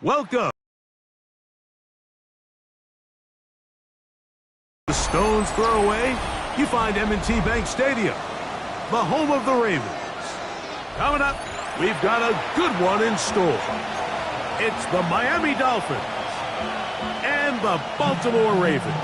Welcome. The stone's throw away, you find M&T Bank Stadium, the home of the Ravens. Coming up, we've got a good one in store. It's the Miami Dolphins and the Baltimore Ravens.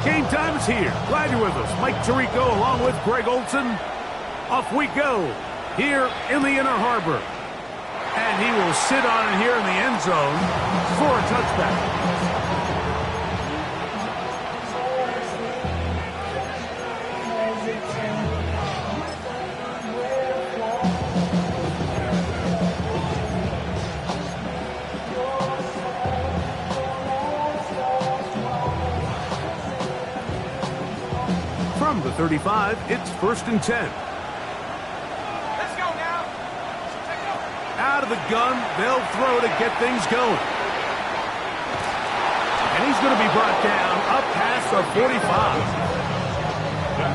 Game time is here. Glad you're with us. Mike Tirico along with Greg Olson. Off we go here in the Inner Harbor. And he will sit on it here in the end zone for a touchback. From the 35, it's 1st and 10. Let's go now. Out of the gun, they'll throw to get things going. And he's going to be brought down up past the 45.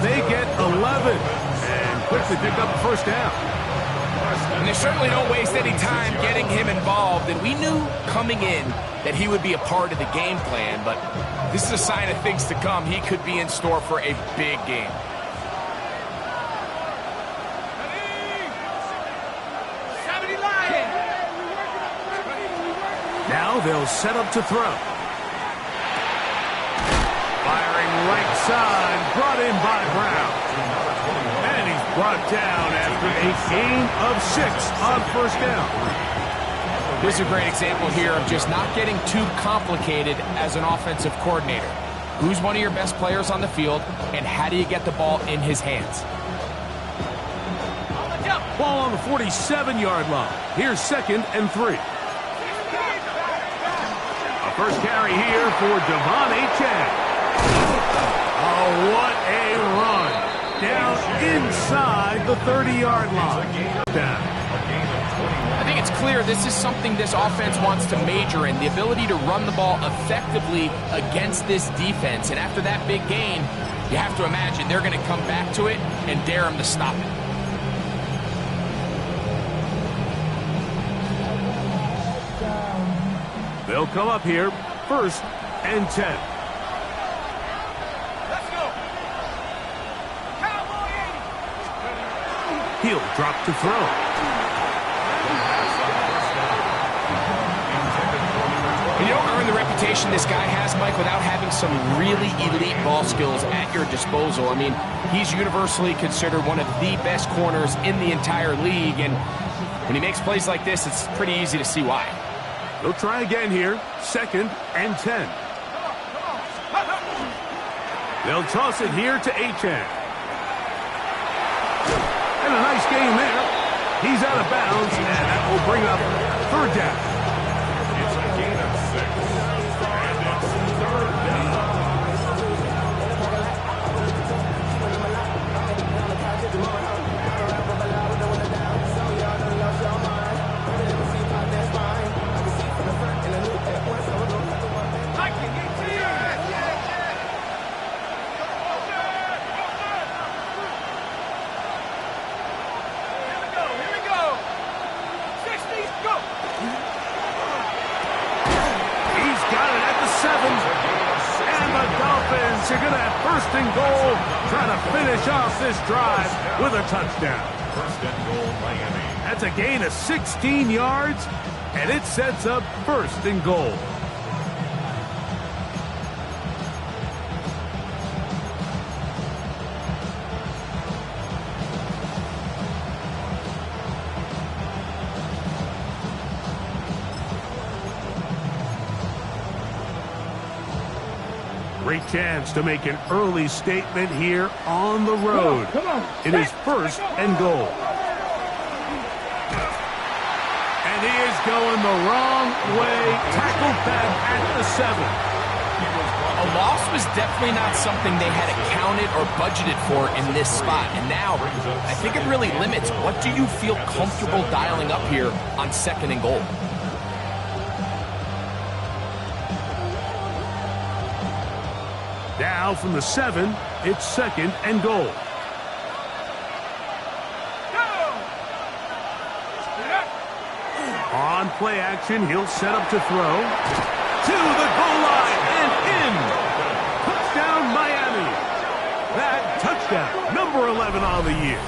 They get 11 and quickly pick up the first down. And they certainly don't waste any time getting him involved. And we knew coming in that he would be a part of the game plan, but this is a sign of things to come. He could be in store for a big game. Now they'll set up to throw. Firing right side, brought in by Brown. And he's brought down after a gain of 6 on first down. This is a great example here of just not getting too complicated as an offensive coordinator. Who's one of your best players on the field, and how do you get the ball in his hands? Ball on the 47-yard line. Here's 2nd and 3. A first carry here for Devon Achane. Oh, what a run. Down inside the 30-yard line. Down. I think it's clear this is something this offense wants to major in, the ability to run the ball effectively against this defense. And after that big gain, you have to imagine they're going to come back to it and dare him to stop it. They'll come up here, 1st and 10. Let's go. He'll drop to throw. You don't earn the reputation this guy has, Mike, without having some really elite ball skills at your disposal. I mean, he's universally considered one of the best corners in the entire league, and when he makes plays like this, it's pretty easy to see why. They'll try again here, 2nd and 10. They'll toss it here to Achane. And a nice gain there. He's out of bounds, and that will bring up 3rd down. It's a gain of 6, and it's 3rd down. You're going to have 1st and goal, trying to finish off this drive with a touchdown. 1st and goal, Miami. That's a gain of 16 yards, and it sets up 1st and goal. Great chance to make an early statement here on the road. It is 1st and goal. And he is going the wrong way. Tackled back at the 7. A loss was definitely not something they had accounted or budgeted for in this spot. And now, I think it really limits what do you feel comfortable dialing up here on 2nd and goal. Now from the 7, it's 2nd and goal. On play action, he'll set up to throw. To the goal line and in. Touchdown, Miami. That touchdown, number 11 on the year.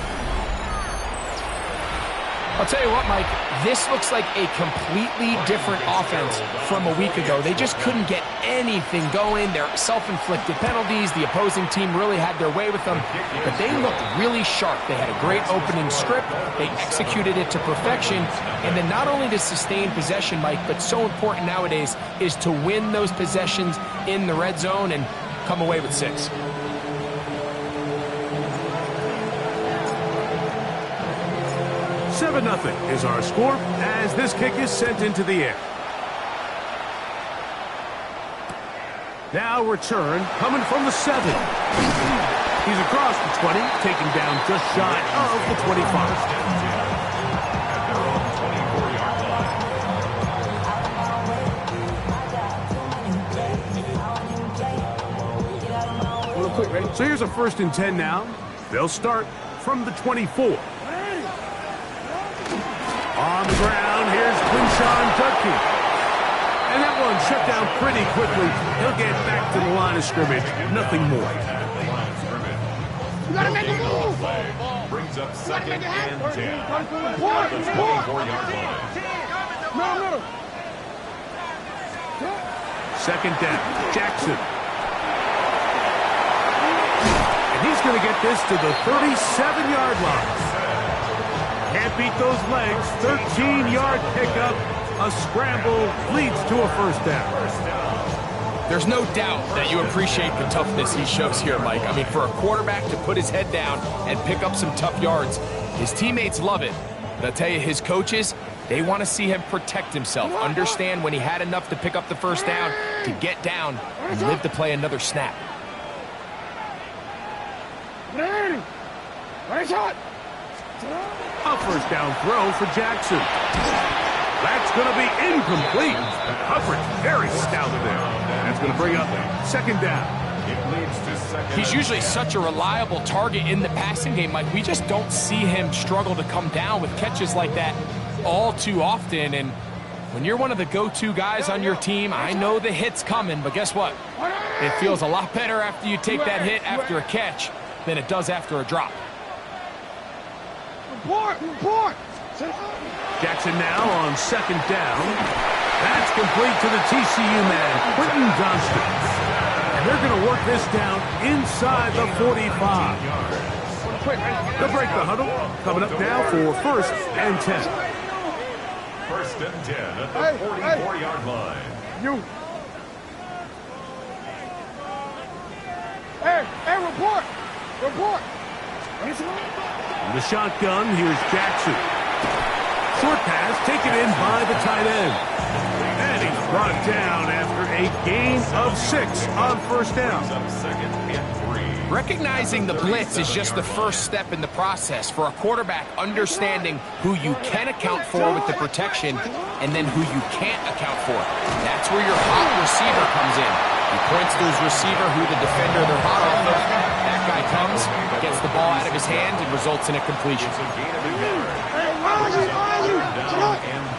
I'll tell you what, Mike, this looks like a completely different offense from a week ago. They just couldn't get anything going. Their self-inflicted penalties, the opposing team really had their way with them, but they looked really sharp. They had a great opening script. They executed it to perfection. And then not only to sustain possession, Mike, but so important nowadays is to win those possessions in the red zone and come away with 6. 7-0 is our score as this kick is sent into the air. Now return coming from the 7. He's across the 20, taken down just shy of the 25. Real quick, ready? So here's a 1st and 10 now. They'll start from the 24. On the ground, here's Quinshawn Judkey. And that one shut down pretty quickly. He'll get back to the line of scrimmage. Nothing more. You gotta make a move. Brings up 2nd and 10. The 24-yard line. Middle. 2nd down, Jackson. And he's going to get this to the 37-yard line. Can't beat those legs. 13-yard pickup. A scramble leads to a 1st down. There's no doubt that you appreciate the toughness he shows here, Mike. I mean, for a quarterback to put his head down and pick up some tough yards, his teammates love it. But I'll tell you, his coaches, they want to see him protect himself, understand when he had enough to pick up the 1st down, to get down and live to play another snap. A 1st down throw for Jackson. That's going to be incomplete. Coverage very stout there. That's going to bring up 2nd down. It leads to 2nd. He's usually such a reliable target in the passing game, Mike. We just don't see him struggle to come down with catches like that all too often. And when you're one of the go-to guys on your team, I know the hit's coming, but guess what? It feels a lot better after you take that hit after a catch than it does after a drop. Report. Jackson now on 2nd down. That's complete to the TCU man, Quentin Johnston. And they're going to work this down inside the 45. They'll break the huddle. Coming up now for 1st and 10. 1st and 10 at the 44-yard line. You. Hey, report. In the shotgun, here's Jackson. Short pass taken in by the tight end. And he's brought down after a gain of 6 on 1st down. Brings up 2nd and 3. Recognizing the blitz is just the first step in the process for a quarterback, understanding who you can account for with the protection and then who you can't account for. That's where your hot receiver comes in. He points to his receiver who the defender they're hot off of. That guy comes, gets the ball out of his hand, and results in a completion. It's a gain of 8 yards. Down and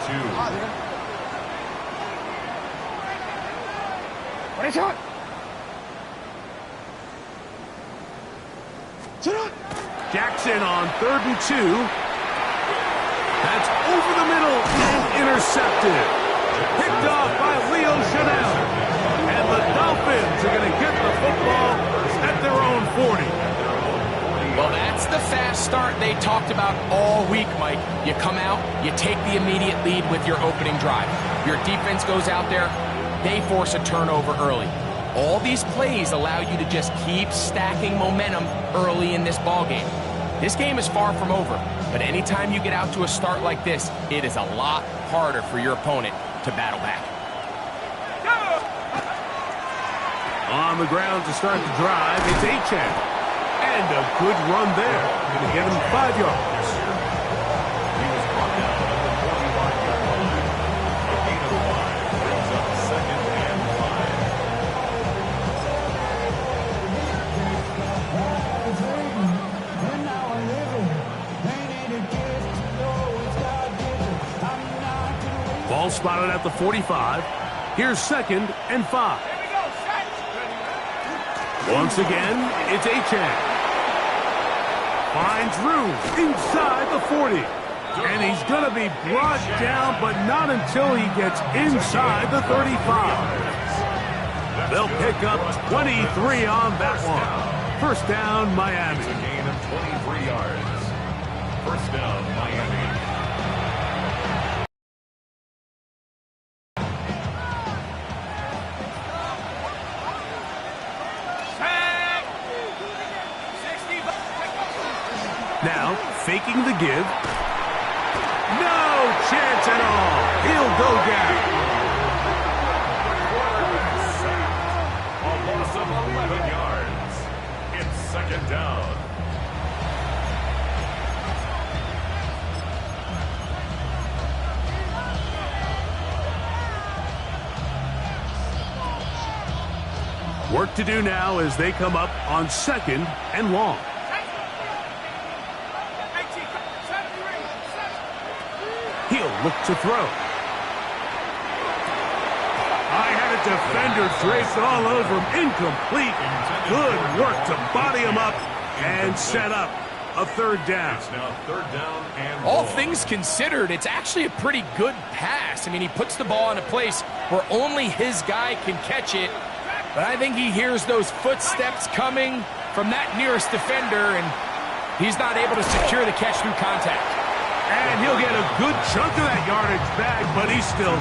2. Jackson on 3rd and 2. That's over the middle and intercepted. Picked off by Leo Chanel. And the Dolphins are going to get the football at their own 40. Well, that's the fast start they talked about all week, Mike. You come out, you take the immediate lead with your opening drive. Your defense goes out there, they force a turnover early. All these plays allow you to just keep stacking momentum early in this ball game. This game is far from over, but anytime you get out to a start like this, it is a lot harder for your opponent to battle back. On the ground to start the drive, it's Achane. And a good run there. Going to get him 5 yards. He was brought down at the 41-yard line. A gain of 5 brings up 2nd and Ball spotted at the 45. Here's 2nd and 5. Once again, it's Achane. Finds room inside the 40. And he's going to be brought down, but not until he gets inside the 35. They'll pick up 23 on that one. First down, Miami. It's a gain of 23 yards. First down, Miami. Now, faking the give. No chance at all. He'll go down. A loss of 11 yards. It's 2nd down. Work to do now as they come up on 2nd and long. He'll look to throw. I had a defender draped all over him. Incomplete. Good work to body him up and set up a 3rd down. It's now 3rd down and All long. things considered, it's actually a pretty good pass. I mean, he puts the ball in a place where only his guy can catch it. But I think he hears those footsteps coming from that nearest defender, and he's not able to secure the catch through contact. And he'll get a good chunk of that yardage back, but he's still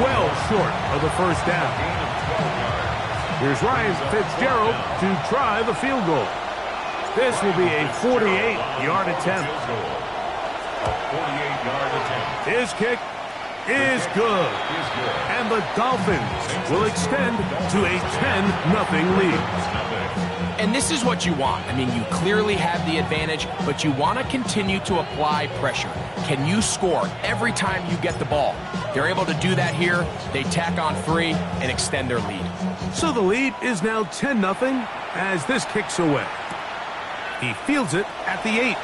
well short of the 1st down. Gain of 12 yards. Here's Ryan Fitzgerald to try the field goal. This will be a 48-yard attempt. A 48-yard attempt. His kick is good. And the Dolphins will extend to a 10-0 lead. And this is what you want. I mean, you clearly have the advantage, but you want to continue to apply pressure. Can you score every time you get the ball? They're able to do that here. They tack on 3 and extend their lead. So the lead is now 10-0 as this kicks away. He fields it at the 8.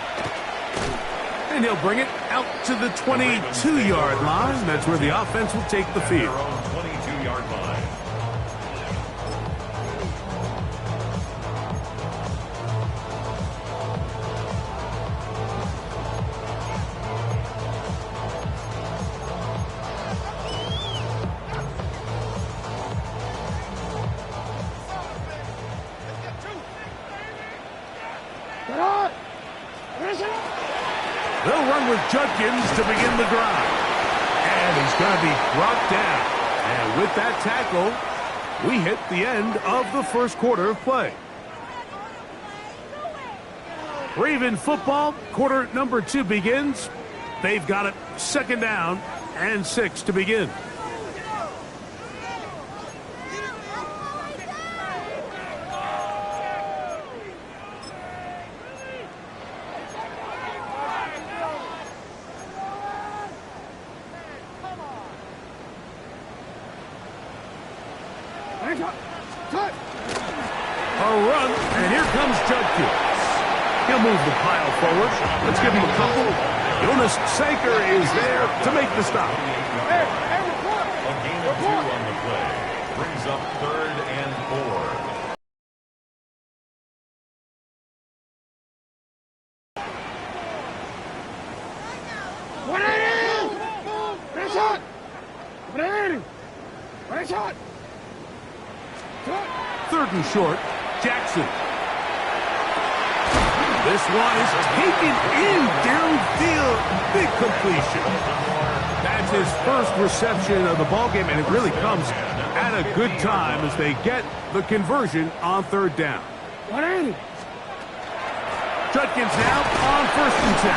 And he'll bring it out to the 22-yard line. That's where the offense will take the field. Their own 22-yard line. They'll run with Judkins to begin the drive. And he's going to be brought down. And with that tackle, we hit the end of the 1st quarter of play. Raven football, quarter number 2 begins. They've got it 2nd down and 6 to begin. A run, and here comes Judkins. He'll move the pile forward. Let's give him a couple. Jonas Sanker is there to make the stop. Hey, report! A gain of 2 on the play. Brings up 3rd and 4. Third and short, Jackson. This one is taken in downfield. Big completion. That's his first reception of the ballgame, and it really comes at a good time as they get the conversion on 3rd down. 180. Judkins now on 1st and 10.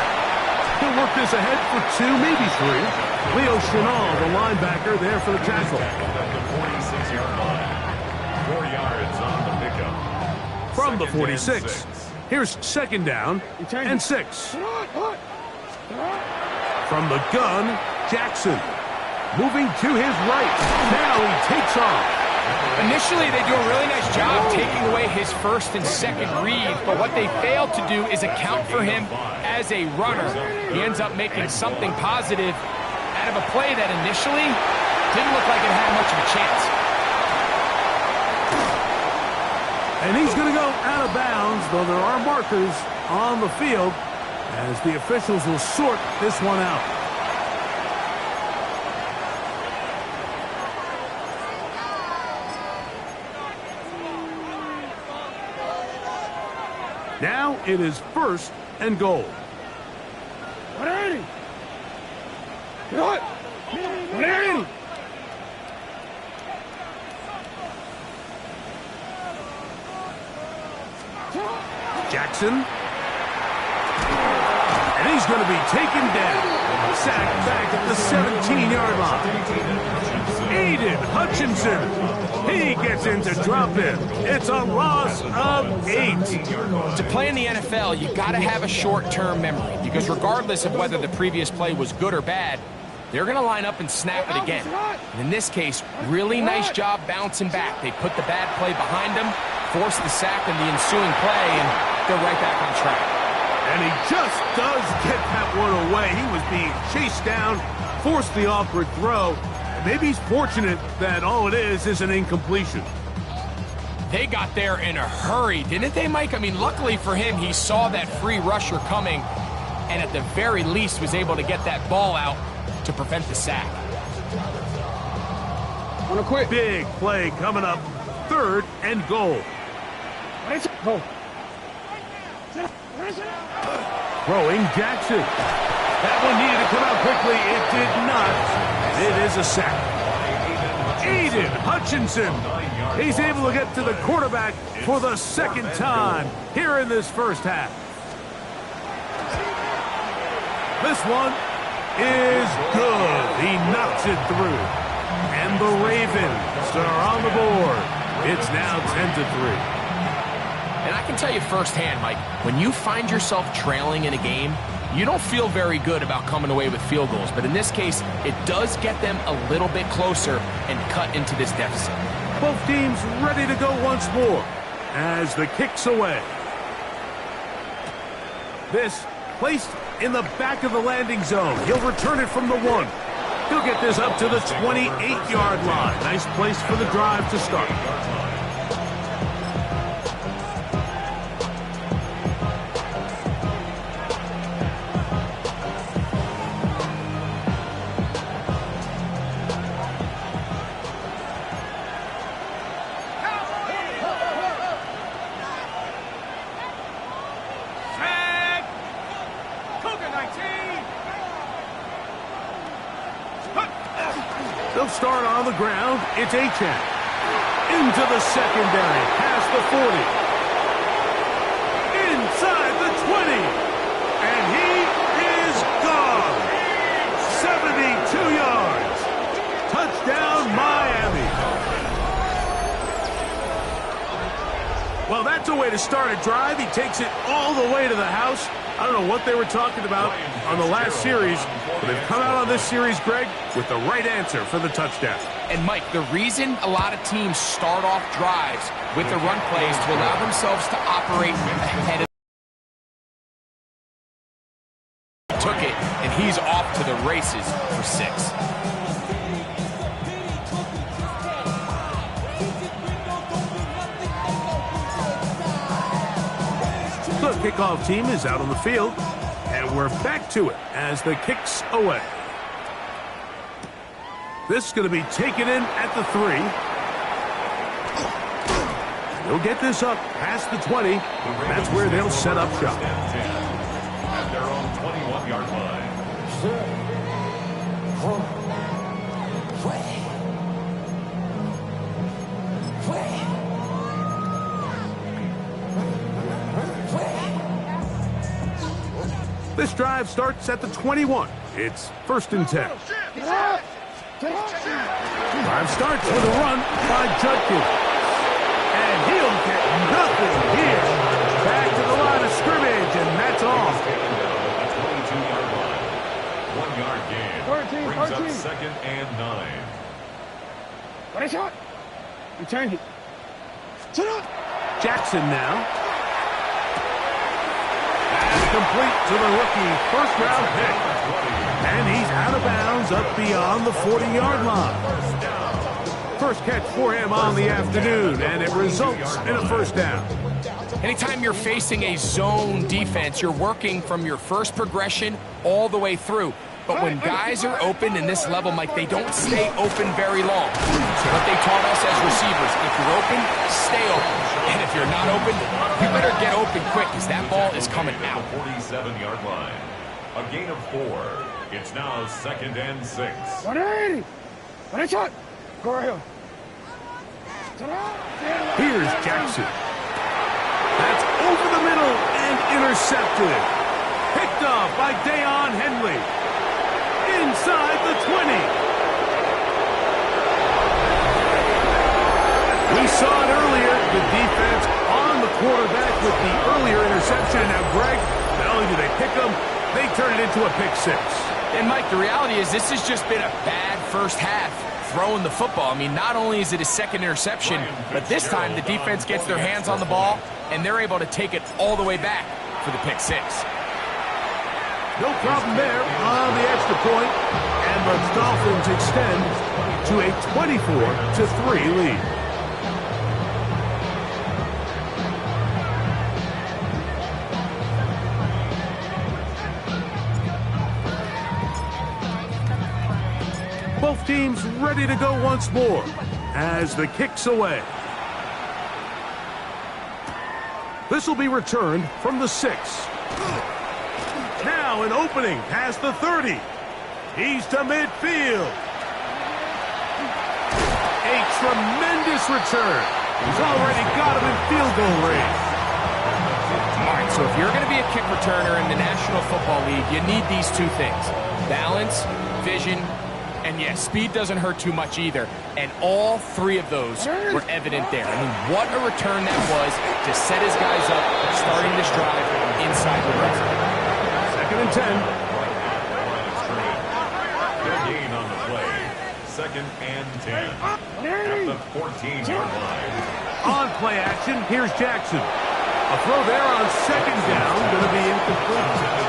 He'll work this ahead for 2, maybe 3. Leo Chenal, the linebacker, there for the tackle. At the 46-yard line. 4 yards on the pickup. From the 2nd and 46. 6. Here's 2nd down and 6. Hold on. From the gun, Jackson. Moving to his right. Now he takes off. Initially, they do a really nice job taking away his 1st and 2nd read, but what they fail to do is account for him as a runner. He ends up making something positive Out of a play that initially didn't look like it had much of a chance. And he's going to go out of bounds, though there are markers on the field as the officials will sort this one out. Now it is 1st and goal. 180. Good. 180. Jackson. And he's going to be taken down. Sacked back at the 17-yard line. Aiden Hutchinson. He gets into drop in. It's a loss of 8. To play in the NFL, you got to have a short-term memory because regardless of whether the previous play was good or bad, they're going to line up and snap it again. And in this case, really nice job bouncing back. They put the bad play behind them, forced the sack in the ensuing play, and they're right back on track. And he just does get that one away. He was being chased down, forced the awkward throw. Maybe he's fortunate that all it is an incompletion. They got there in a hurry, didn't they, Mike? I mean, luckily for him, he saw that free rusher coming and at the very least was able to get that ball out to prevent the sack. Wanna quit? Big play coming up. 3rd and goal. Go. Throwing Jackson. That one needed to come out quickly. It did not. It is a sack. Aiden Hutchinson. He's able to get to the quarterback for the 2nd time here in this first half. This one is good. He knocks it through. And the Ravens are on the board. It's now 10-3. And I can tell you firsthand, Mike, when you find yourself trailing in a game, you don't feel very good about coming away with field goals. But in this case, it does get them a little bit closer and cut into this deficit. Both teams ready to go once more as the kick's away. This placed in the back of the landing zone. He'll return it from the 1. He'll get this up to the 28-yard line. Nice place for the drive to start. They'll start on the ground. It's Achan. Into the secondary. Past the 40. Inside the 20. And he is gone. 72 yards. Touchdown, Miami. Well, that's a way to start a drive. He takes it all the way to the house. I don't know what they were talking about on the last series, but they've come out on this series, Greg, with the right answer for the touchdown. And, Mike, the reason a lot of teams start off drives with the run plays to allow themselves to operate ahead of took it, and he's off to the races for 6. The kickoff team is out on the field, and we're back to it as the kick's away. This is going to be taken in at the 3. They'll get this up past the 20. That's where they'll set up shop. At their own 21-yard line. This drive starts at the 21. It's 1st and 10. Drive starts with a run by Judkins. And he'll get nothing here. Back to the line of scrimmage, and that's all. 22-yard line. 1-yard gain. Brings up 2nd and 9. What a shot. Return it. Jackson now. Complete to the rookie first-round pick. And he's out of bounds up beyond the 40-yard line. First catch for him on the afternoon, and it results in a first down. Anytime you're facing a zone defense, you're working from your first progression all the way through. But when guys are open in this level, Mike, they don't stay open very long. So what they taught us as receivers, if you're open, stay open. And if you're not open, you better get open quick because that ball is coming out. 47-yard line. A gain of 4. It's now 2nd and 6. 180. 1 shot. Go ahead. Here's Jackson. That's over the middle and intercepted. Picked off by Deion Henley. Inside the 20. We saw it earlier. The defense on the quarterback with the earlier interception. Now, Greg, not only do they pick them, they turn it into a pick 6. And, Mike, the reality is this has just been a bad first half throwing the football. I mean, not only is it a second interception, but this time the defense gets their hands on the ball, and they're able to take it all the way back for the pick 6. No problem there on the extra point, and the Dolphins extend to a 24-3 lead. Both teams ready to go once more as the kick's away. This will be returned from the 6. Now an opening past the 30. He's to midfield. A tremendous return. He's already got him in field goal range. All right, so if you're going to be a kick returner in the National Football League, you need these two things. Balance, vision, and yes, speed doesn't hurt too much either. And all three of those were evident there. I mean, what a return that was to set his guys up starting this drive inside the red zone. 2nd and 10. Good gain on the play. 2nd and 10. At the 14-yard line. On play action, here's Jackson. A throw there on 2nd down, going to be incomplete.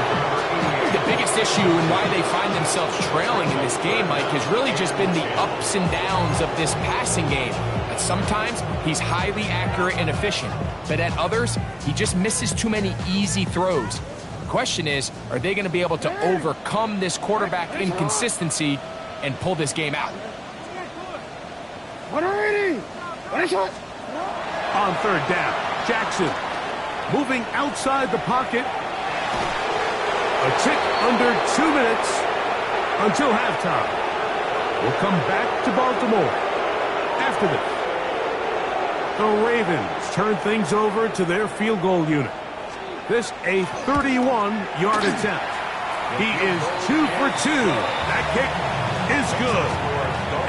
The biggest issue and why they find themselves trailing in this game, Mike, has really just been the ups and downs of this passing game. At sometimes, he's highly accurate and efficient, but at others, he just misses too many easy throws. The question is, are they going to be able to overcome this quarterback inconsistency and pull this game out? 180. 1 shot. On 3rd down, Jackson moving outside the pocket. A tick under 2 minutes until halftime. We'll come back to Baltimore after this. The Ravens turn things over to their field goal unit. This a 31-yard attempt. He is 2 for 2. That kick is good.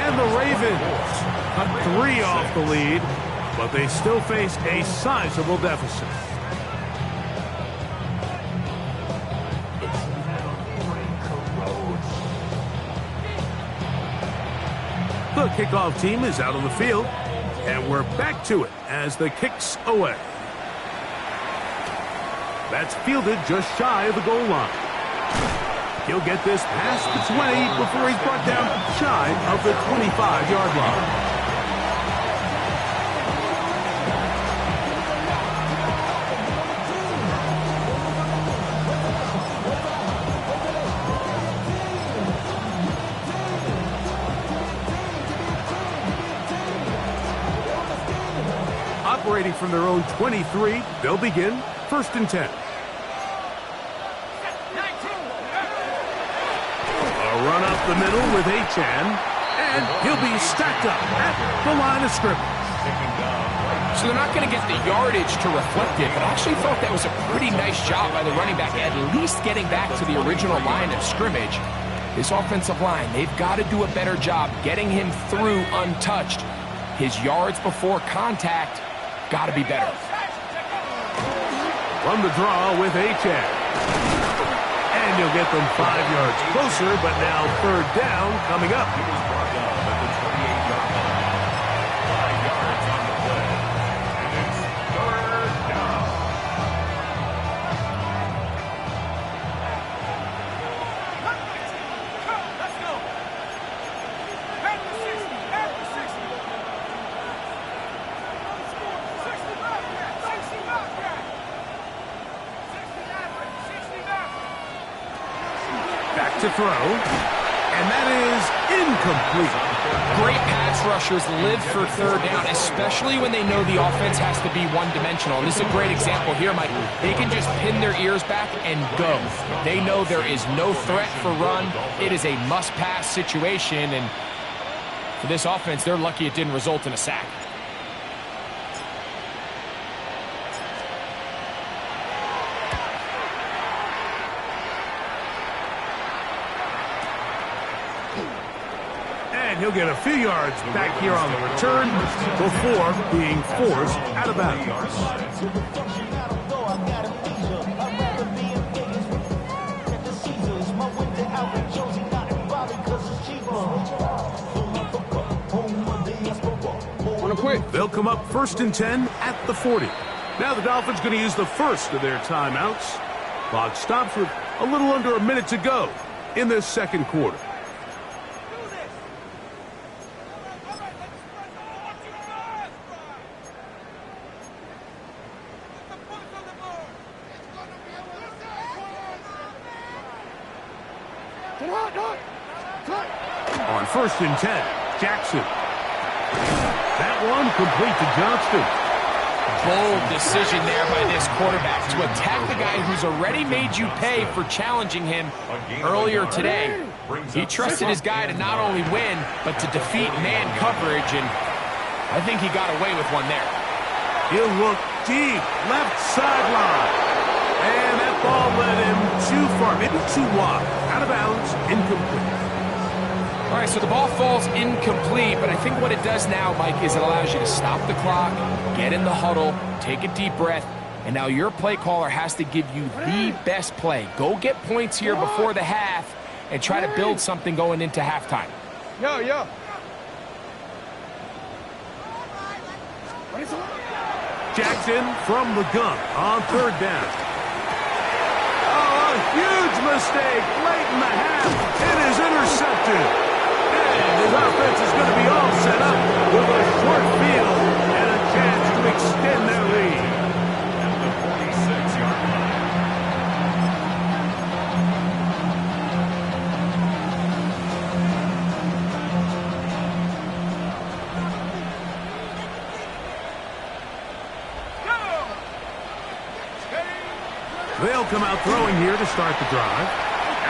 And the Ravens cut 3 off the lead, but they still face a sizable deficit. The kickoff team is out on the field, and we're back to it as the kick's away. That's fielded just shy of the goal line. He'll get this past the 20 before he's brought down shy of the 25-yard line. Operating from their own 23, they'll begin 1st and 10. A run up the middle with Achan, and he'll be stacked up at the line of scrimmage. So they're not going to get the yardage to reflect it, but I actually thought that was a pretty nice job by the running back, at least getting back to the original line of scrimmage. This offensive line, they've got to do a better job getting him through untouched. His yards before contact got to be better. From the draw with Achan. And he'll get them 5 yards closer, but now 3rd down coming up. He was brought down at the 28-yard line. 5 yards on the play. And it's 3rd down. throw, and that is incomplete. Great pass rushers live for third down, especially when they know the offense has to be one-dimensional. And this is a great example here, Mike. They can just pin their ears back and go. They know there is no threat for run. It is a must-pass situation, and for this offense, they're lucky it didn't result in a sack. And he'll get a few yards back here on the return before being forced out of bounds. They'll come up 1st and 10 at the 40. Now the Dolphins going to use the first of their timeouts. Clock stops with a little under a minute to go in this second quarter. On 1st and 10, Jackson. That one complete to Johnston. Bold decision there by this quarterback to attack the guy who's already made you pay for challenging him earlier today. He trusted his guy to not only win, but to defeat man coverage, and I think he got away with one there. He'll look deep, left sideline. And that ball led him too far, maybe too wide. Out of bounds, incomplete. All right, so the ball falls incomplete, but I think what it does now, Mike, is it allows you to stop the clock, get in the huddle, take a deep breath, and now your play caller has to give you the best play. Go get points here before the half and try to build something going into halftime. Yo. Jackson from the gun on 3rd down. Oh, a huge mistake late in the half. It is intercepted. And his offense is going to be all set up with a short field and a chance to extend their lead. At the 46-yard line. They'll come out throwing here to start the drive.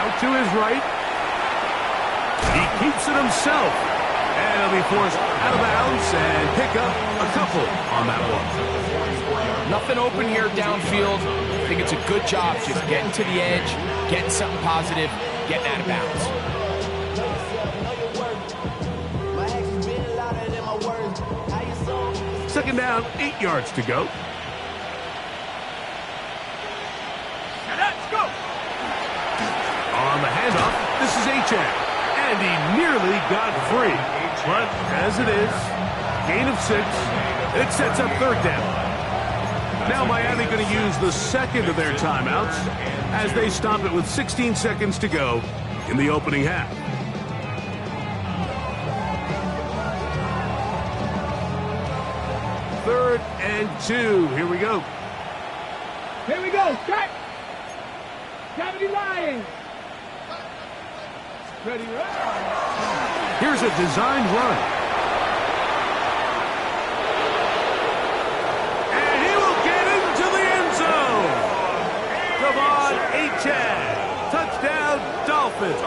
Out to his right. He keeps it himself. And he'll be forced out of bounds and pick up a couple on that one. Nothing open here downfield. I think it's a good job just getting to the edge, getting something positive, getting out of bounds. Second down, 8 yards to go. Let's go. On the handoff, this is Achane. And he nearly got free. But as it is, gain of 6. It sets up 3rd down. Now Miami going to use the second of their timeouts as they stop it with 16 seconds to go in the opening half. Third and 2. Here we go. Here we go. Cut. Gravity Lions. Ready, right? Here's a designed run. And he will get into the end zone. Devon Achane. Touchdown, Dolphins.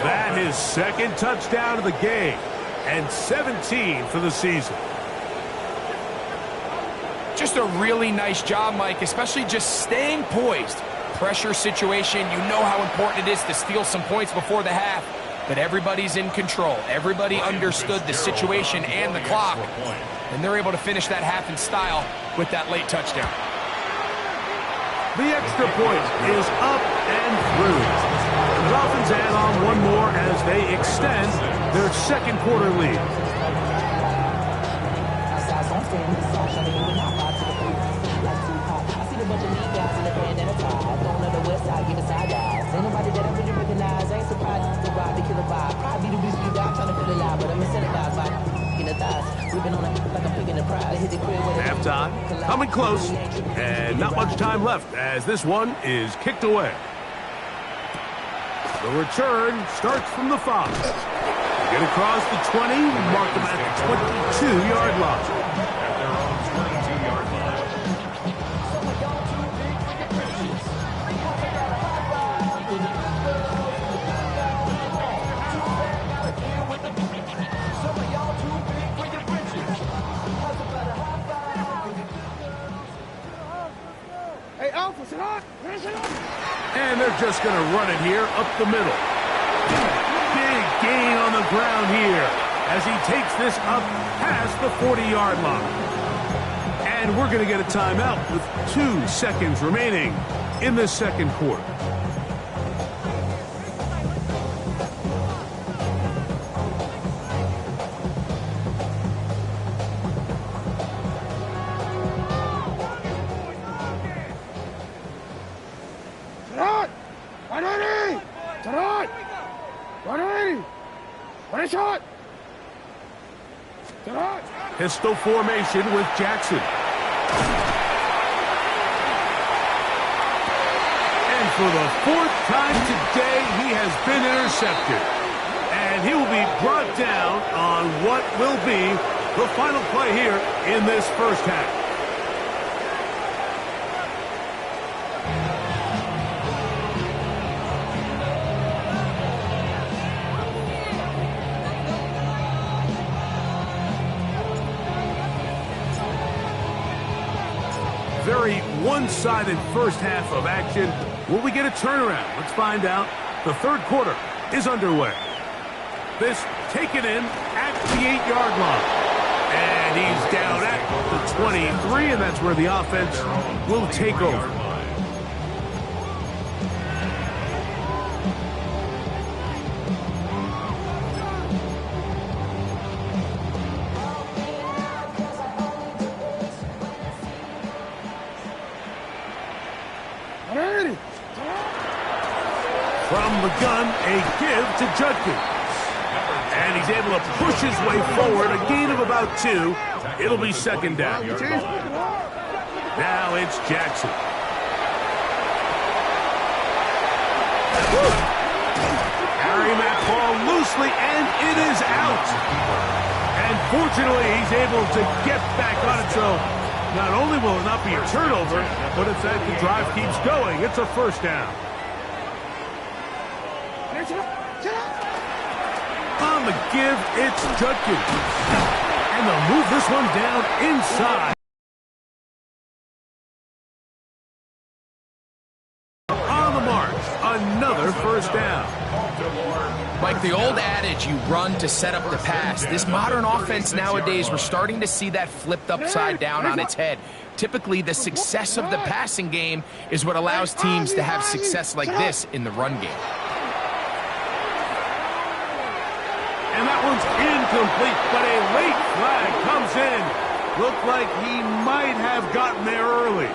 That is second touchdown of the game. And 17 for the season. Just a really nice job, Mike, especially just staying poised. Pressure situation, you know how important it is to steal some points before the half, but everybody's in control. Everybody understood the situation and the clock, and they're able to finish that half in style with that late touchdown. The extra point is up and through. The Dolphins add on one more as they extend their second quarter lead. Halftime, coming close, and not much time left as this one is kicked away. The return starts from the 5. Get across the 20, mark them at the 22-yard line. At their own 22-yard line. Hey, Alpha, sit on. And they're just going to run it here up the middle. Big gain on the ground here as he takes this up past the 40-yard line. And we're going to get a timeout with 2 seconds remaining in the second quarter. Pistol formation with Jackson. And for the 4th time today, he has been intercepted. And he will be brought down on what will be the final play here in this first half. Very one-sided first half of action. Will we get a turnaround? Let's find out. The third quarter is underway. This taken in at the 8-yard line. And he's down at the 23, and that's where the offense will take over. From the gun, a give to Judkins. And he's able to push his way forward, a gain of about 2. It'll be second down. Now it's Jackson. Carrying that ball loosely, and it is out. And fortunately, he's able to get back on it, so not only will it not be a turnover, but in fact, the drive keeps going. It's a first down. On the give, it's Judkins. And they'll move this one down inside. On the march, another first down. Like the old adage, you run to set up the pass. This modern offense nowadays, we're starting to see that flipped upside down on its head. Typically, the success of the passing game is what allows teams to have success like this in the run game. And that one's incomplete, but a late flag comes in. Looked like he might have gotten there early.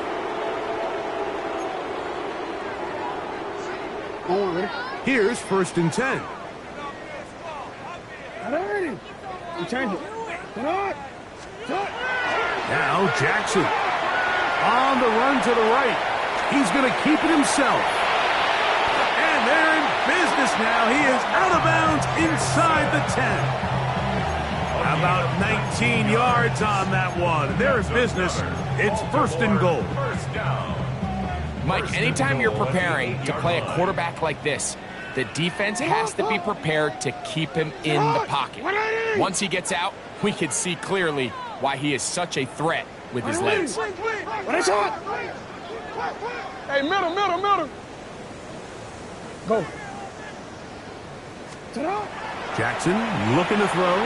Here's 1st and 10. Now Jackson on the run to the right. He's going to keep it himself. And they're in business now. He is out of bounds inside the 10. About 19 yards on that one. They're in business. It's 1st and goal. Mike, anytime you're preparing to play a quarterback like this, the defense has to be prepared to keep him in the pocket. Once he gets out, we can see clearly why he is such a threat with his legs. Hey, middle. Go. Jackson looking to throw.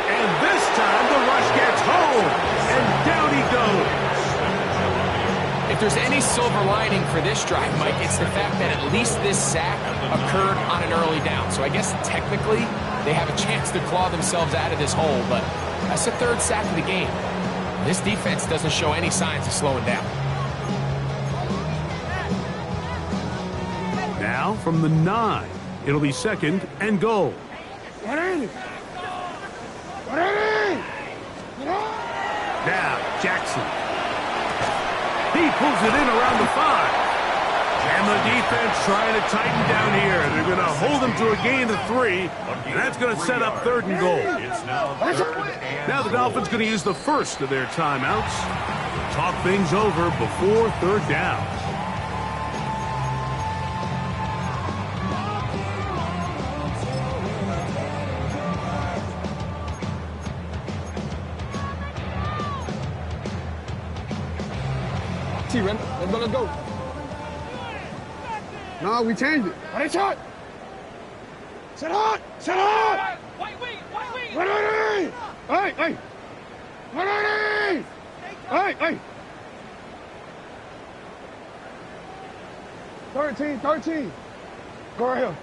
And this time the rush gets home. And down he goes. If there's any silver lining for this drive, Mike, it's the fact that at least this sack occurred on an early down. So I guess technically they have a chance to claw themselves out of this hole, but that's the 3rd sack of the game. This defense doesn't show any signs of slowing down. Now from the 9, it'll be 2nd and goal. Now Jackson. He pulls it in around the 5. And the defense trying to tighten down here. They're going to hold them to a gain of 3, and that's going to set up 3rd and goal. Now the Dolphins going to use the first of their timeouts. Talk things over before 3rd down. T-Ren, let's go. No, we changed it. What is shot? Set out! Set out! Wait! Hey! Hey! Hey! 13. Go right here.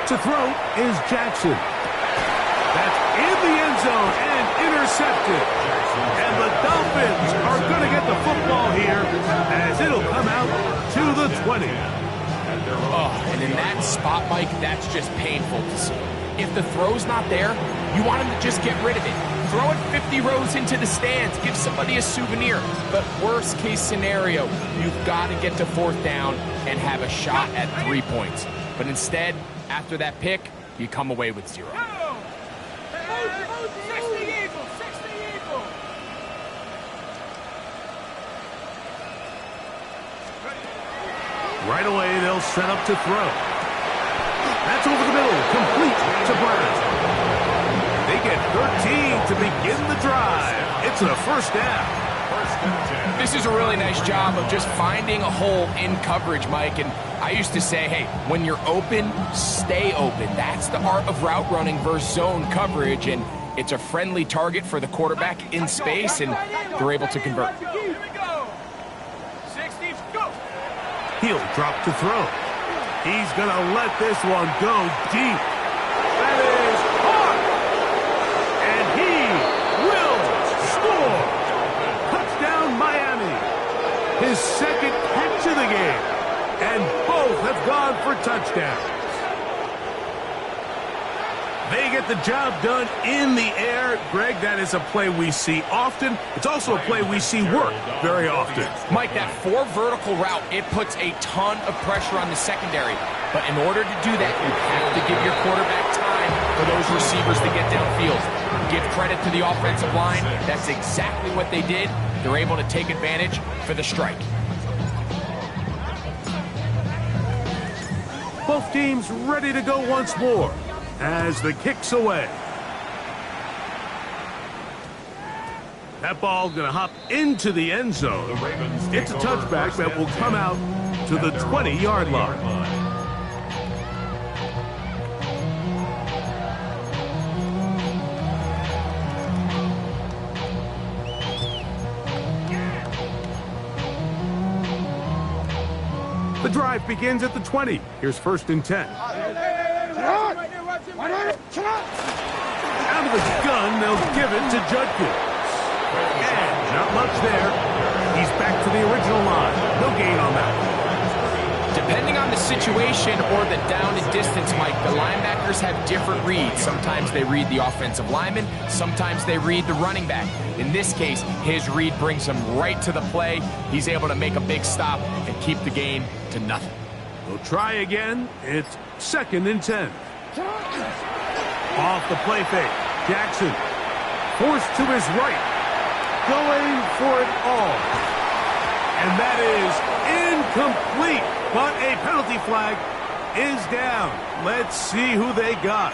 To throw is Jackson. That's in the end zone and intercepted. And the Dolphins are going to get the football here as it'll come out to the 20. Oh, and in that spot, Mike, that's just painful to see. If the throw's not there, you want him to just get rid of it. Throw it 50 rows into the stands. Give somebody a souvenir. But worst case scenario, you've got to get to 4th down and have a shot at 3 points. But instead, after that pick, you come away with 0. Right away, they'll set up to throw. That's over the middle, complete to Brown. They get 13 to begin the drive. It's a 1st down. This is a really nice job of just finding a hole in coverage, Mike. And I used to say, hey, when you're open, stay open. That's the art of route running versus zone coverage. And it's a friendly target for the quarterback in space, and they're able to convert. He'll drop to throw. He's going to let this one go deep. That is caught. And he will score. Touchdown, Miami. His 2nd catch of the game. And both have gone for touchdowns. They get the job done in the air. Greg, that is a play we see often. It's also a play we see work very often. Mike, that 4 vertical route, it puts a ton of pressure on the secondary. But in order to do that, you have to give your quarterback time for those receivers to get downfield. Give credit to the offensive line. That's exactly what they did. They're able to take advantage for the strike. Both teams ready to go once more as the kick's away. That ball going to hop into the end zone. It's a touchback that will come out to the 20-yard line. The drive begins at the 20. Here's 1st and 10. Out of the gun, they'll give it to Judkins. And not much there. He's back to the original line. No gain on that. Depending on the situation or the down and distance, Mike, the linebackers have different reads. Sometimes they read the offensive lineman. Sometimes they read the running back. In this case, his read brings him right to the play. He's able to make a big stop and keep the gain to nothing. They'll try again. It's 2nd and 10. Off the play fake. Jackson forced to his right. Going for it all. And that is incomplete. But a penalty flag is down. Let's see who they got.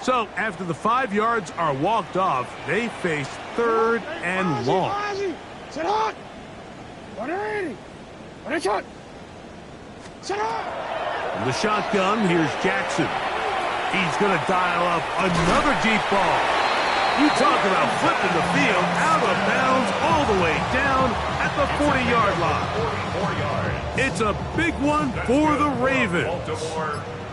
So after the 5 yards are walked off, they face 3rd and long. Set out! 180! What a shot! Set out! From the shotgun, here's Jackson. He's going to dial up another deep ball. You talk about flipping the field out of bounds all the way down at the 40-yard line. 44 yards. It's a big one for the Ravens.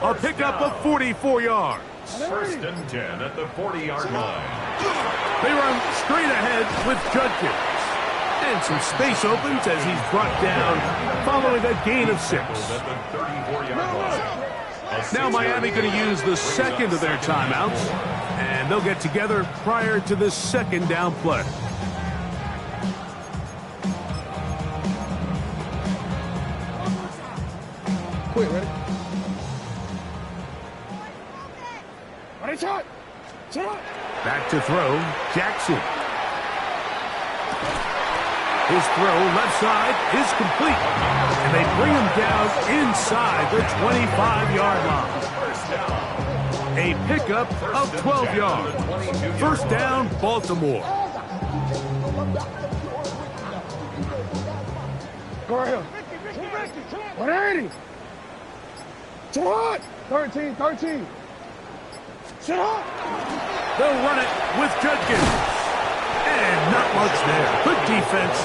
A pickup of 44 yards. 1st and 10 at the 40-yard line. They run straight ahead with Judkins. And some space opens as he's brought down following a gain of 6. At the 34-yard line. Now Miami going to use the second of their timeouts, and they'll get together prior to the second down play. Quick, ready? Ready, shot! Shot! Back to throw, Jackson. His throw left side is complete, and they bring him down inside the 25-yard line. A pickup of 12 yards. First down, Baltimore. Go right here. 180. Shot! 13. Shot! They'll run it with Judkins. And not much there. Good defense.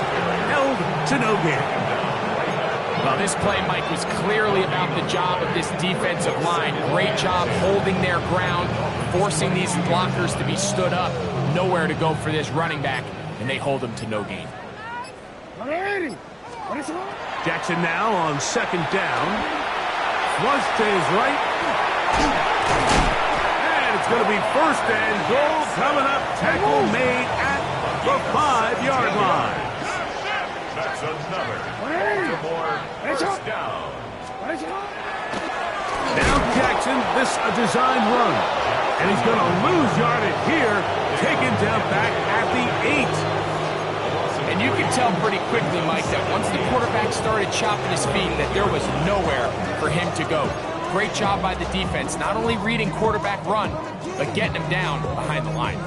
Held to no gain. Well, this play, Mike, was clearly about the job of this defensive line. Great job holding their ground, forcing these blockers to be stood up. Nowhere to go for this running back, and they hold him to no gain. 180. Jackson now on second down. Flush to his right. And it's going to be first and goal coming up. Tackle made at the 5-yard line. That's another Baltimore first down. Now Jackson, this a design run. And he's going to lose yardage here, taken down back at the 8. And you can tell pretty quickly, Mike, that once the quarterback started chopping his feet, that there was nowhere for him to go. Great job by the defense, not only reading quarterback run, but getting him down behind the line.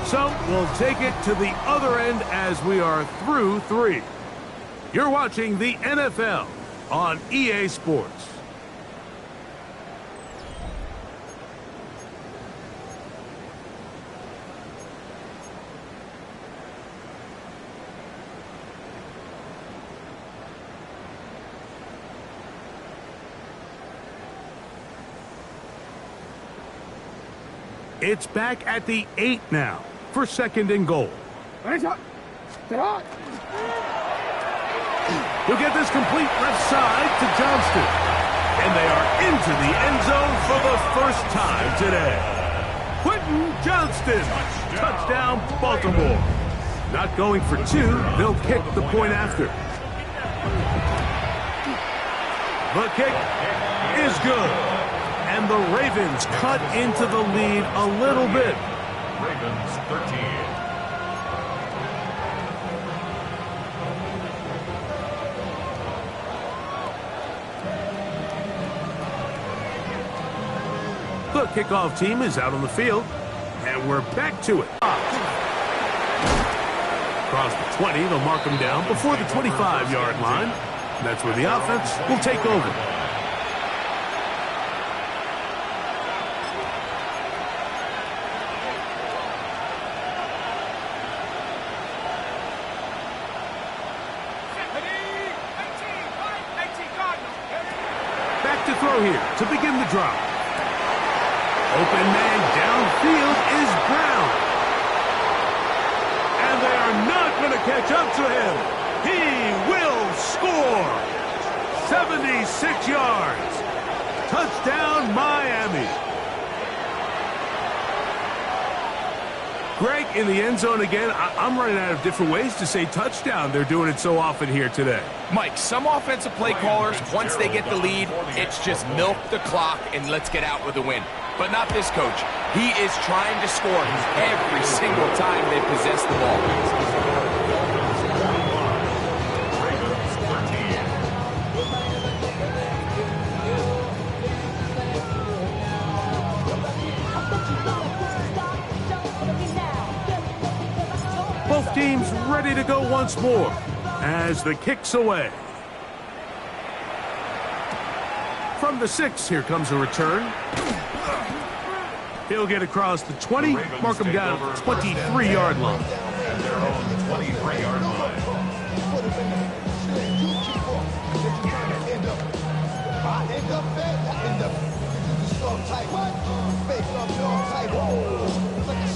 So we'll take it to the other end as we are through 3. You're watching the NFL on EA Sports. It's back at the 8 now for second and goal. Ready, shot! Shot! He'll get this complete left side to Johnston. And they are into the end zone for the first time today. Quentin Johnston. Touchdown, Baltimore. Not going for 2. They'll kick the point after. The kick is good. And the Ravens cut into the lead a little bit. Ravens 13. The kickoff team is out on the field, and we're back to it. Across the 20, they'll mark them down before the 25-yard line. That's where the offense will take over. To throw here to begin the drive. Open man downfield is Brown. And they are not going to catch up to him. He will score. 76 yards. Touchdown, Miami. Greg, in the end zone again. I'm running out of different ways to say touchdown. They're doing it so often here today. Mike, some offensive play callers, once they get the lead, it's just milk the clock and let's get out with a win. But not this coach. He is trying to score every single time they possess the ball. Both teams ready to go once more as the kick's away. From the 6, here comes a return. He'll get across the 20, mark him down at the 23-yard line. And their own 23-yard line.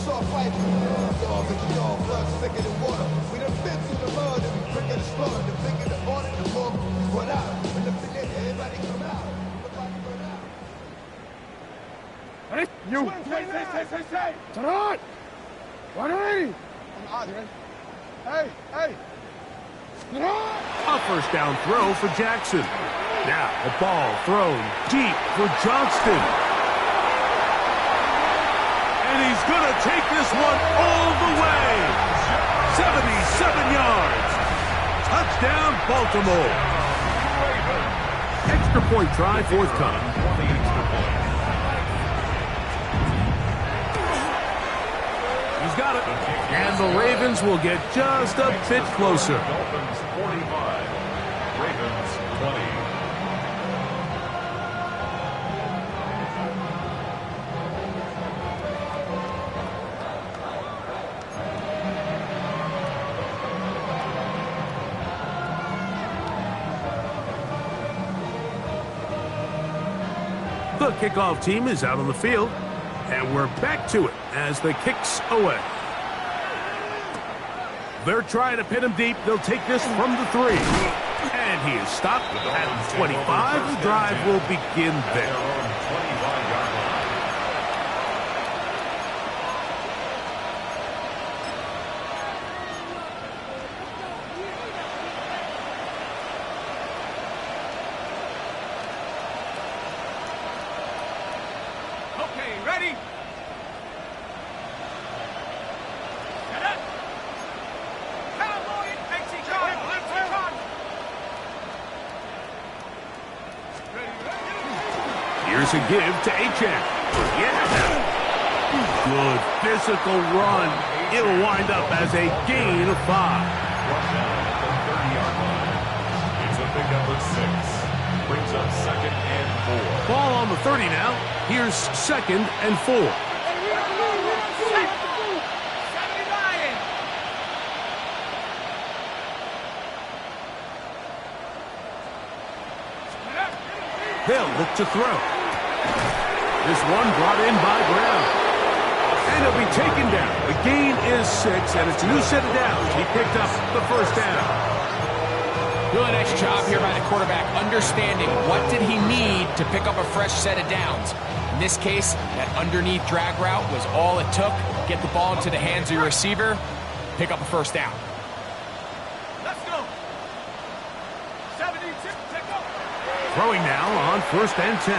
soft white. Dog and the dog blood thicker than water. We done been through the mud and we quicker to slaughter. The bigger the order, the more we run out. When the finish, everybody come out. Nobody run out. Ready? You. Say. Turn on. 180. Hey. Turn on. A first down throw for Jackson. Now a ball thrown deep for Johnston. And he's going to take this one all the way. 77 yards. Touchdown, Baltimore. Extra point try forthcoming. He's got it. And the Ravens will get just a bit closer. Dolphins 45, Ravens 20. The kickoff team is out on the field, and we're back to it as the kick's away. They're trying to pin him deep. They'll take this from the 3. And he is stopped at 25. The drive will begin there. Ready? Set up. Cowboy, empty card. Here's a give to Achane. Yeah. Good physical run. It'll wind up as a gain of 5. Brought down at the 30-yard line. It's a pickup of 6. Brings up 2nd and 4. Ball on the 30 now. Here's 2nd and 4. They'll look to throw. This one brought in by Brown. And he'll be taken down. The gain is 6, and it's a new set of downs. He picked up the first down. Really nice job here by the quarterback, understanding what did he need to pick up a fresh set of downs. In this case, that underneath drag route was all it took. Get the ball into the hands of your receiver, pick up a first down. Let's go. 72, take off. Throwing now on 1st and 10.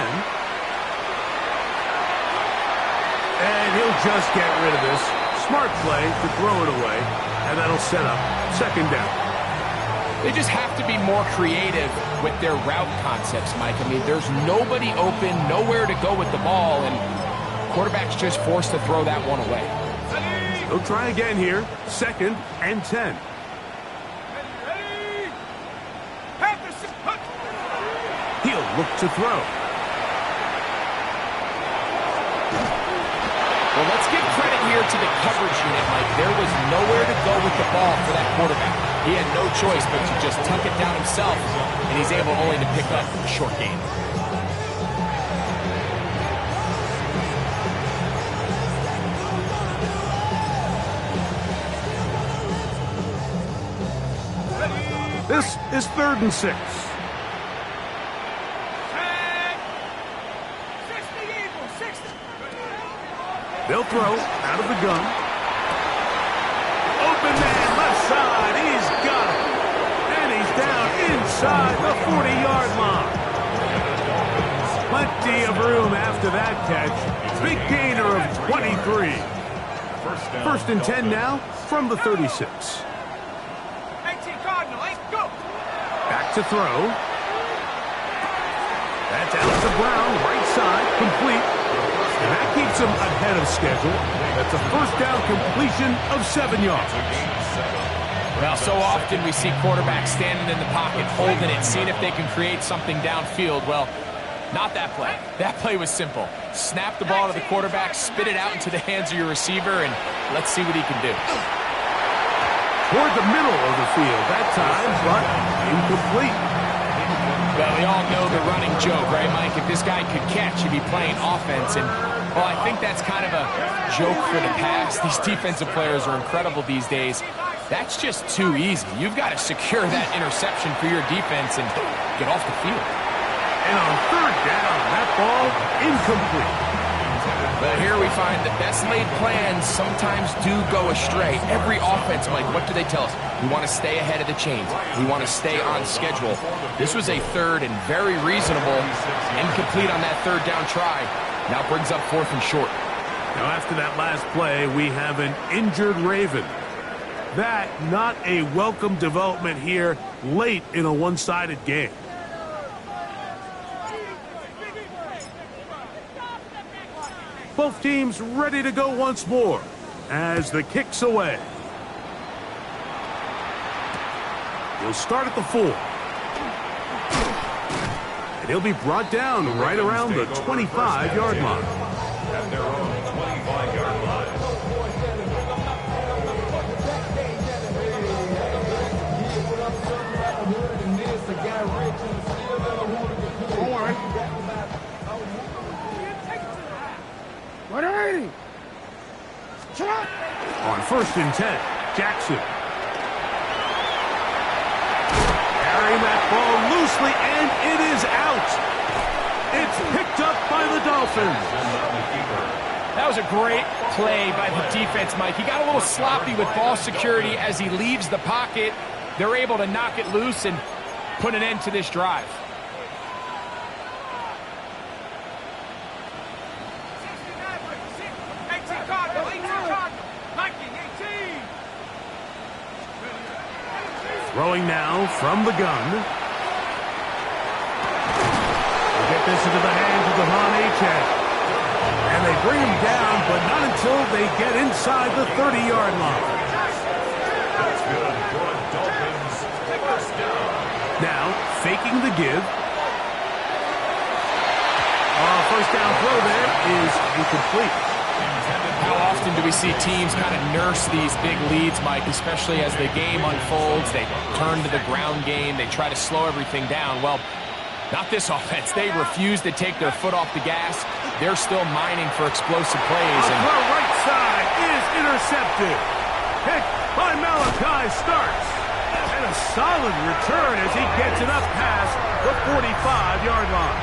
And he'll just get rid of this. Smart play to throw it away, and that'll set up 2nd down. They just have to be more creative with their route concepts, Mike. I mean, there's nobody open, nowhere to go with the ball, and quarterback's just forced to throw that one away. He'll try again here. 2nd and 10. Ready. He'll look to throw. Well, let's give credit here to the coverage unit, Mike. There was nowhere to go with the ball for that quarterback. He had no choice but to just tuck it down himself, and he's able only to pick up a short gain. This is 3rd and 6. They'll throw out of the gun. Open man, left side. He's got it. And he's down inside the 40-yard line. Plenty of room after that catch. Big gainer of 23. 1st and 10 now from the 36. 18 Cardinal, let's go. Back to throw. That's out to Brown, right side, complete. And that keeps him ahead of schedule. That's a first down completion of 7 yards. Well, so often we see quarterbacks standing in the pocket, holding it, seeing if they can create something downfield. Well, not that play. That play was simple. Snap the ball to the quarterback, spit it out into the hands of your receiver, and let's see what he can do. Toward the middle of the field that time, but incomplete. Well, we all know the running joke, right, Mike? If this guy could catch, he'd be playing offense. And, well, I think that's kind of a joke for the past. These defensive players are incredible these days. That's just too easy. You've got to secure that interception for your defense and get off the field. And on third down, that ball incomplete. But here we find the best laid plans sometimes do go astray. Every offense, Mike, what do they tell us? We want to stay ahead of the chains. We want to stay on schedule. This was a third and very reasonable, incomplete on that third down try. Now brings up 4th and short. Now after that last play, we have an injured Raven. That not a welcome development here late in a one-sided game. Both teams ready to go once more as the kick's away. He'll start at the 4. And he'll be brought down right around the 25-yard line. At their own 25-yard line. Don't worry. 180. Shut up. On 1st and 10, Jackson. Carrying that ball loosely, and it is out. It's picked up by the Dolphins. That was a great play by the defense, Mike. He got a little sloppy with ball security as he leaves the pocket. They're able to knock it loose and put an end to this drive. Throwing now from the gun. We'll get this into the hands of Devon Achane. And they bring him down, but not until they get inside the 30-yard line. That's good. Good Dolphins. First down. Now, faking the give. First down throw there is incomplete. How often do we see teams kind of nurse these big leads, Mike, especially as the game unfolds? They turn to the ground game. They try to slow everything down. Well, not this offense. They refuse to take their foot off the gas. They're still mining for explosive plays. The right side is intercepted. Picked by Malachi Starks. And a solid return as he gets it up past the 45-yard line.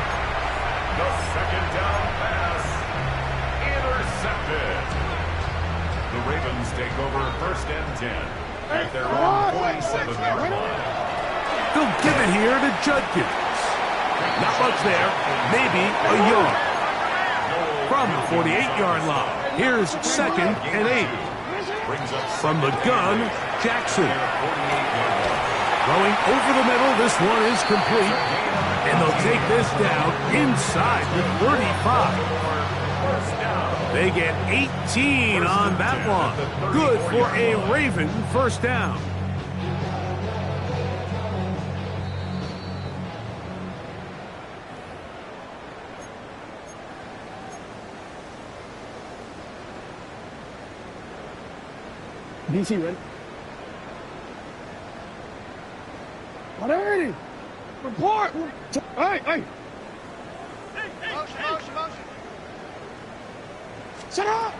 The second down pass. Intercepted. The Ravens take over 1st and 10 at their own 47-yard line. They'll give it here to Judkins. Not much there. Maybe a yard. From the 48-yard line, here's 2nd and 8. From the gun, Jackson. Throwing over the middle, this one is complete. And they'll take this down inside the 35. They get 18 on that one. Good for a Raven first down. DC ready? 180. Report. Hey. Motion. Set up.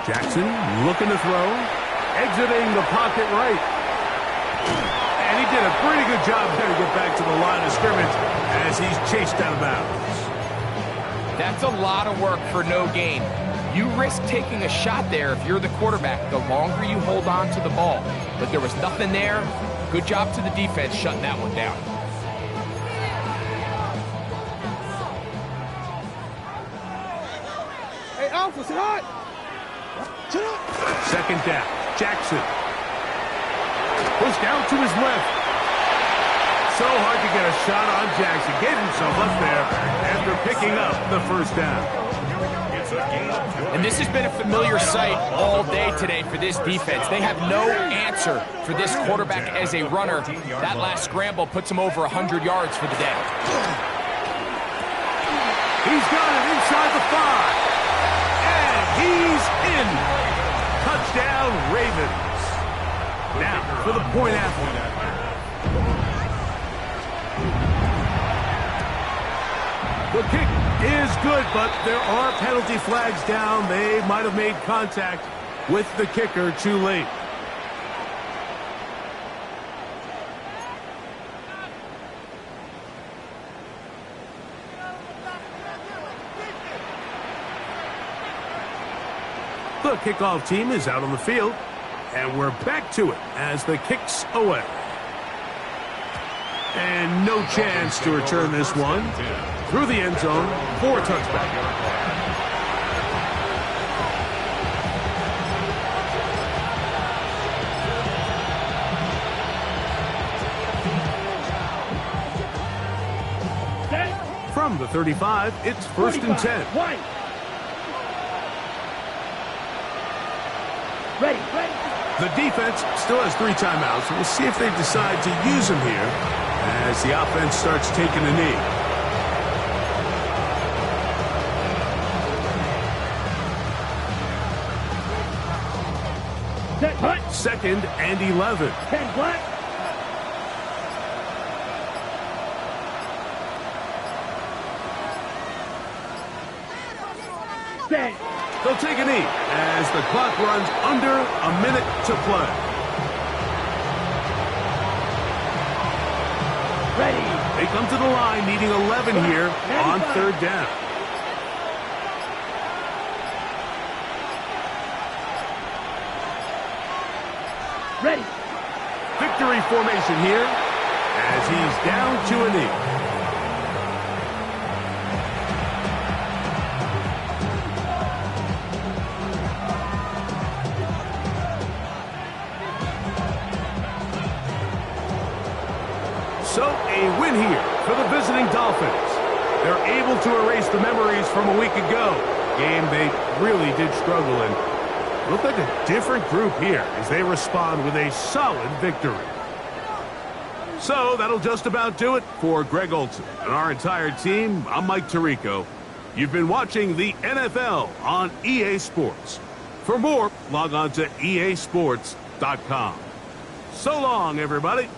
Jackson looking to throw. Exiting the pocket right. And he did a pretty good job there to get back to the line of scrimmage as he's chased out of bounds. That's a lot of work for no gain. You risk taking a shot there if you're the quarterback, the longer you hold on to the ball. But there was nothing there. Good job to the defense shutting that one down. Hey, Alpha, sit up. Second down. Jackson. Pushed out to his left. So hard to get a shot on Jackson. Gave himself up there after picking up the first down. And this has been a familiar sight all day today for this defense. They have no answer for this quarterback as a runner. That last scramble puts him over 100 yards for the day. He's got it inside the 5. And he's in. Touchdown, Ravens. Now for the point after. The kick is good, but there are penalty flags down. They might have made contact with the kicker too late. The kickoff team is out on the field, and we're back to it as the kick's away. And no chance to return this one through the end zone for a touchback. From the 35, it's first and 10. Ready. The defense still has 3 timeouts. We'll see if they decide to use them here as the offense starts taking a knee. Second and 11. 10 black. Stand. They'll take a knee as the clock runs under a minute to play. Ready. They come to the line needing 11 here on third down. Ready. Victory formation here as he's down to a knee. So a win here for the visiting Dolphins. They're able to erase the memories from a week ago. Game they really did struggle in. Look like a different group here as they respond with a solid victory. So that'll just about do it for Greg Olson and our entire team. I'm Mike Tirico. You've been watching the NFL on EA Sports. For more, log on to easports.com. So long, everybody.